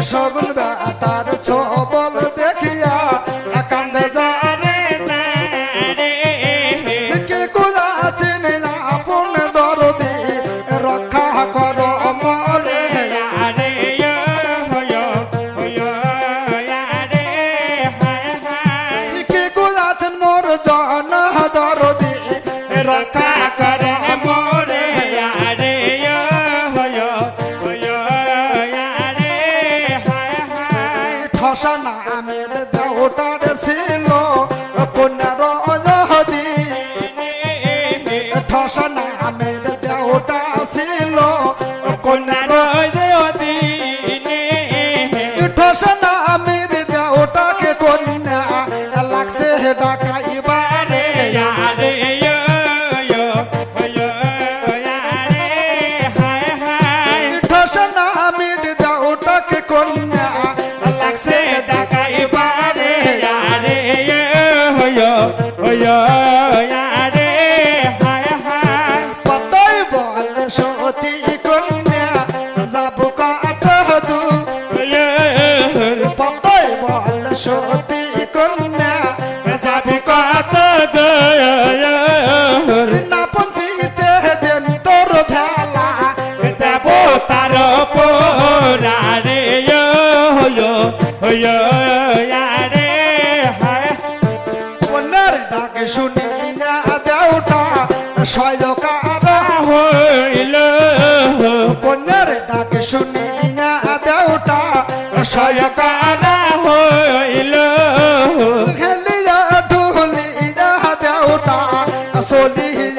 শগুন better ছবল দেখিয়া কান্দে যারে কে কোলা চিনে আপন দরদি রক্ষা করো মরে কে কোলা চিন মোর জন দরদি রক্ষা করো মরে ঠসা নামের দেহটার ছিল কন্যার অজহদি ঠসা নামের দেহটা ছিল কন্যার অজহদি ঠসা নামের দেহটাকে কন্যা লাগছে ডাকাইবারে ঠসা নামের দেহটাকে কন্যা লাগছে ডাকাইবারে পতই বল সতী কন্যা যাব কত দূর পতই বল সতী কন্যা যাব কত দূর না পঞ্চিতে দেন তোর ভেলা দেব তার পোরারে কন্যার ডাক শুনিয়া দেওটা সয়কার হইল কন্যার ডাক শুনিয়া দেওটা সয়কার হইল খেলিয়া ঢুলিয়া দেওটা চলিয়া